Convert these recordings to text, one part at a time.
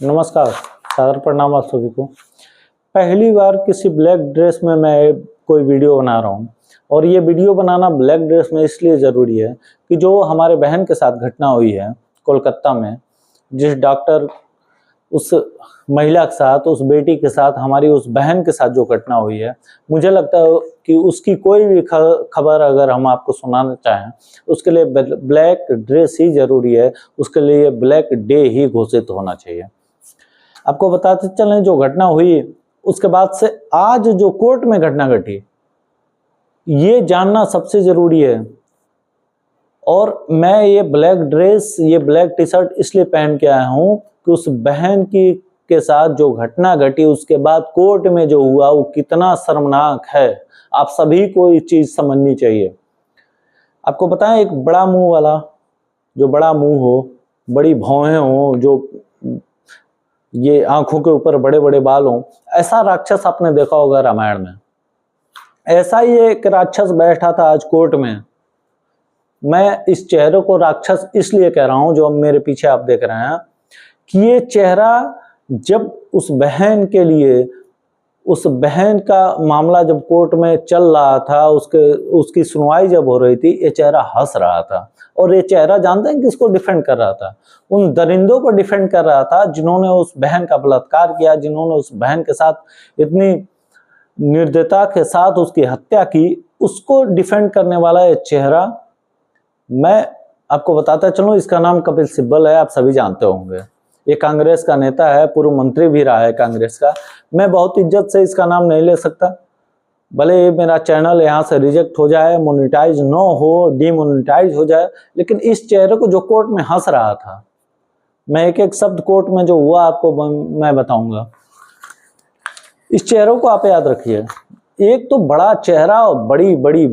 नमस्कार, सादर प्रणाम आप सभी को। पहली बार किसी ब्लैक ड्रेस में मैं कोई वीडियो बना रहा हूँ और ये वीडियो बनाना ब्लैक ड्रेस में इसलिए ज़रूरी है कि जो हमारे बहन के साथ घटना हुई है कोलकाता में, जिस डॉक्टर उस महिला के साथ, उस बेटी के साथ, हमारी उस बहन के साथ जो घटना हुई है, मुझे लगता है कि उसकी कोई भी खबर अगर हम आपको सुनाना चाहें, उसके लिए ब्लैक ड्रेस ही ज़रूरी है, उसके लिए ब्लैक डे ही घोषित होना चाहिए। आपको बताते चलें, जो घटना हुई उसके बाद से आज जो कोर्ट में घटना घटी, ये जानना सबसे ज़रूरी है। और मैं ये ब्लैक ड्रेस, ये ब्लैक टी शर्ट इसलिए पहन के आया हूँ कि उस बहन के साथ जो घटना घटी उसके बाद कोर्ट में जो हुआ वो कितना शर्मनाक है। आप सभी को ये चीज़ समझनी चाहिए। आपको बताएं, एक बड़ा मुंह वाला, जो बड़ा मुंह हो, बड़ी भौहें हो, जो ये आंखों के ऊपर बड़े बड़े बाल हों, ऐसा राक्षस आपने देखा होगा रामायण में। ऐसा ही एक राक्षस बैठा था आज कोर्ट में। मैं इस चेहरे को राक्षस इसलिए कह रहा हूं, जो अब मेरे पीछे आप देख रहे हैं, कि ये चेहरा जब उस बहन के लिए, उस बहन का मामला जब कोर्ट में चल रहा था, उसकी सुनवाई जब हो रही थी, ये चेहरा हंस रहा था। और ये चेहरा जानते हैं किसको डिफेंड कर रहा था? उन दरिंदों को डिफेंड कर रहा था जिन्होंने उस बहन का बलात्कार किया, जिन्होंने उस बहन के साथ इतनी निर्दयता के साथ उसकी हत्या की। उसको डिफेंड करने वाला ये चेहरा, मैं आपको बताता चलूं, इसका नाम कपिल सिब्बल है। आप सभी जानते होंगे। ये कांग्रेस का नेता है, पूर्व मंत्री भी रहा है कांग्रेस का। मैं बहुत इज्जत से इसका नाम नहीं ले सकता, भले मेरा चैनल यहाँ से रिजेक्ट हो जाए, मोनेटाइज न हो, डीमोनेटाइज हो जाए, लेकिन इस चेहरे को जो कोर्ट में हंस रहा था, मैं एक एक शब्द कोर्ट में जो हुआ आपको मैं बताऊंगा। इस चेहरे को आप याद रखिए। एक तो बड़ा चेहरा और बड़ी बड़ी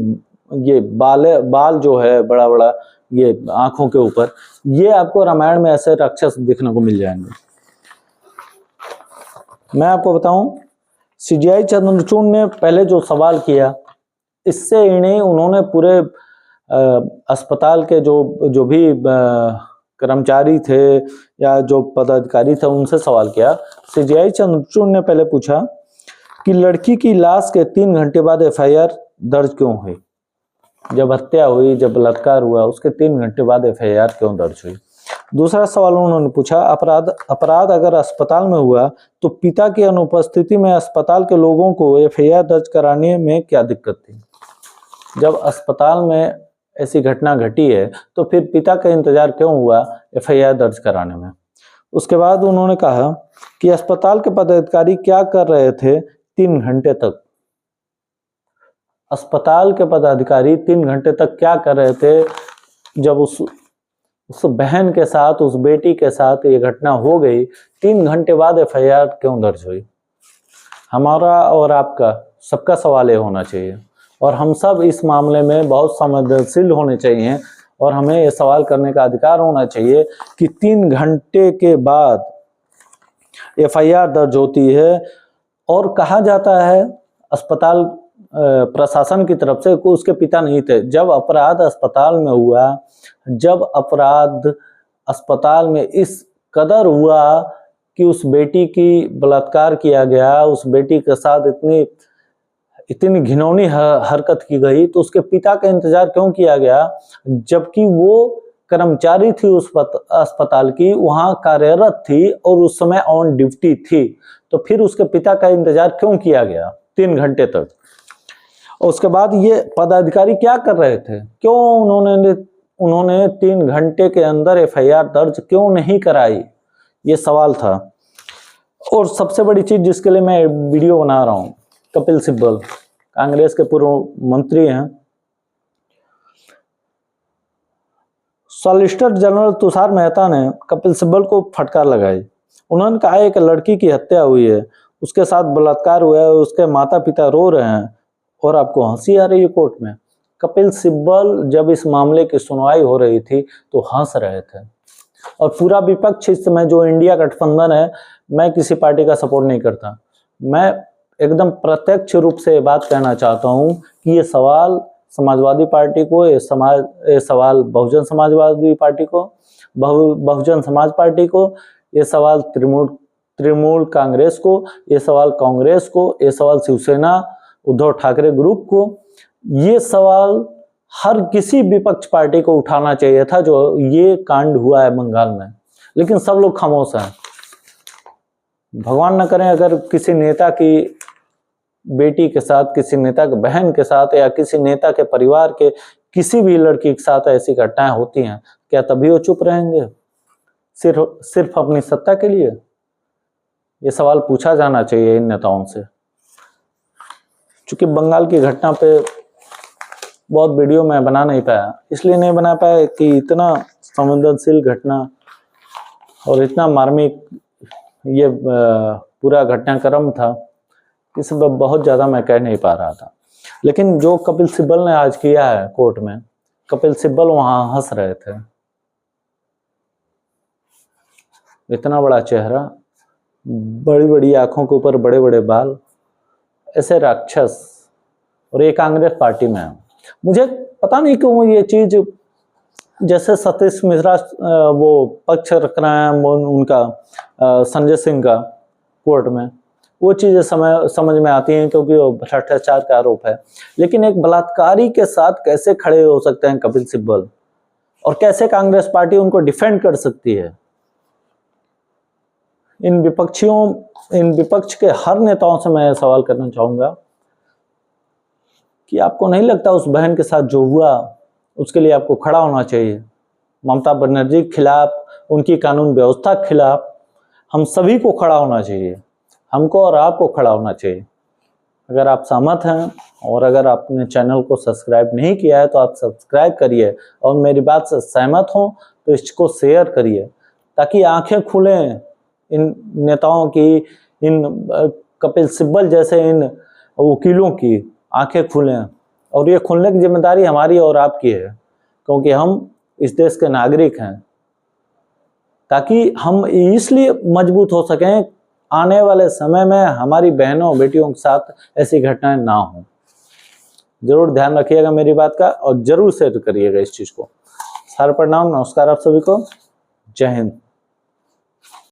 ये बाल जो है बड़ा बड़ा, ये आंखों के ऊपर, ये आपको रामायण में ऐसे राक्षस देखने को मिल जाएंगे। मैं आपको बताऊं, सीजीआई चंद्रचूड़ ने पहले जो सवाल किया, इससे इन्हें उन्होंने पूरे अस्पताल के जो भी कर्मचारी थे या जो पदाधिकारी थे उनसे सवाल किया। सीजीआई चंद्रचूड़ ने पहले पूछा कि लड़की की लाश के 3 घंटे बाद एफआईआर दर्ज क्यों हुई? जब हत्या हुई, जब बलात्कार हुआ, उसके 3 घंटे बाद एफआईआर क्यों दर्ज हुई? दूसरा सवाल उन्होंने पूछा, अपराध अगर अस्पताल में हुआ तो पिता की अनुपस्थिति में अस्पताल के लोगों को एफआईआर दर्ज कराने में क्या दिक्कत थी? जब अस्पताल में ऐसी घटना घटी है तो फिर पिता का इंतजार क्यों हुआ एफआईआर दर्ज कराने में? उसके बाद उन्होंने कहा कि अस्पताल के पदाधिकारी क्या कर रहे थे 3 घंटे तक? अस्पताल के पदाधिकारी 3 घंटे तक क्या कर रहे थे जब उस बहन के साथ, उस बेटी के साथ ये घटना हो गई? 3 घंटे बाद एफआईआर क्यों दर्ज हुई? हमारा और आपका सबका सवाल ये होना चाहिए, और हम सब इस मामले में बहुत संवेदनशील होने चाहिए, और हमें ये सवाल करने का अधिकार होना चाहिए कि 3 घंटे के बाद एफआईआर दर्ज होती है और कहा जाता है अस्पताल प्रशासन की तरफ से कि उसके पिता नहीं थे। जब अपराध अस्पताल में हुआ, जब अपराध अस्पताल में इस कदर हुआ कि उस बेटी की बलात्कार किया गया, उस बेटी के साथ इतनी घिनौनी हरकत की गई, तो उसके पिता का इंतजार क्यों किया गया? जबकि वो कर्मचारी थी उस अस्पताल की, वहां कार्यरत थी और उस समय ऑन ड्यूटी थी, तो फिर उसके पिता का इंतजार क्यों किया गया 3 घंटे तक? उसके बाद ये पदाधिकारी क्या कर रहे थे? क्यों उन्होंने 3 घंटे के अंदर एफआईआर दर्ज क्यों नहीं कराई? ये सवाल था। और सबसे बड़ी चीज जिसके लिए मैं वीडियो बना रहा हूं, कपिल सिब्बल कांग्रेस के पूर्व मंत्री हैं, सॉलिसिटर जनरल तुषार मेहता ने कपिल सिब्बल को फटकार लगाई। उन्होंने कहा एक लड़की की हत्या हुई है, उसके साथ बलात्कार हुआ है, उसके माता पिता रो रहे हैं और आपको हंसी आ रही है कोर्ट में। कपिल सिब्बल जब इस मामले की सुनवाई हो रही थी तो हंस रहे थे, और पूरा विपक्ष इस समय जो इंडिया गठबंधन है, मैं किसी पार्टी का सपोर्ट नहीं करता। मैं एकदम प्रत्यक्ष रूप से ये बात कहना चाहता हूं कि ये सवाल समाजवादी पार्टी को, ये सवाल बहुजन समाजवादी पार्टी को, बहुजन समाज पार्टी को, ये सवाल तृणमूल कांग्रेस को, ये सवाल कांग्रेस को, ये सवाल शिवसेना उद्धव ठाकरे ग्रुप को, ये सवाल हर किसी विपक्ष पार्टी को उठाना चाहिए था जो ये कांड हुआ है बंगाल में, लेकिन सब लोग खामोश हैं। भगवान न करें अगर किसी नेता की बेटी के साथ, किसी नेता के बहन के साथ या किसी नेता के परिवार के किसी भी लड़की के साथ ऐसी घटनाएं होती हैं, क्या तभी वो चुप रहेंगे सिर्फ अपनी सत्ता के लिए? ये सवाल पूछा जाना चाहिए इन नेताओं से। चूंकि बंगाल की घटना पे बहुत वीडियो मैं बना नहीं पाया, इसलिए नहीं बना पाया कि इतना संवेदनशील घटना और इतना मार्मिक ये पूरा घटनाक्रम था, इस पर बहुत ज़्यादा मैं कह नहीं पा रहा था। लेकिन जो कपिल सिब्बल ने आज किया है कोर्ट में, कपिल सिब्बल वहाँ हंस रहे थे। इतना बड़ा चेहरा, बड़ी बड़ी आंखों के ऊपर बड़े बड़े बाल, ऐसे राक्षस, और ये कांग्रेस पार्टी में है। मुझे पता नहीं क्यों ये चीज, जैसे सतीश मिश्रा वो पक्ष रख रहे हैं उनका संजय सिंह का कोर्ट में, वो चीजें समझ में आती हैं क्योंकि वो भ्रष्टाचार का आरोप है। लेकिन एक बलात्कारी के साथ कैसे खड़े हो सकते हैं कपिल सिब्बल, और कैसे कांग्रेस पार्टी उनको डिफेंड कर सकती है? इन विपक्ष के हर नेताओं से मैं सवाल करना चाहूंगा कि आपको नहीं लगता उस बहन के साथ जो हुआ उसके लिए आपको खड़ा होना चाहिए? ममता बनर्जी के खिलाफ, उनकी कानून व्यवस्था के खिलाफ हम सभी को खड़ा होना चाहिए, हमको और आपको खड़ा होना चाहिए। अगर आप सहमत हैं और अगर आपने चैनल को सब्सक्राइब नहीं किया है तो आप सब्सक्राइब करिए, और मेरी बात से सहमत हो तो इसको शेयर करिए, ताकि आंखें खुलें इन नेताओं की, इन कपिल सिब्बल जैसे इन वकीलों की आंखें खुलें। और ये खुलने की जिम्मेदारी हमारी और आपकी है, क्योंकि हम इस देश के नागरिक हैं, ताकि हम इसलिए मजबूत हो सकें आने वाले समय में हमारी बहनों बेटियों के साथ ऐसी घटनाएं ना हो। जरूर ध्यान रखिएगा मेरी बात का, और जरूर शेयर करिएगा इस चीज को। सारा प्रणाम, नमस्कार आप सभी को, जय हिंद।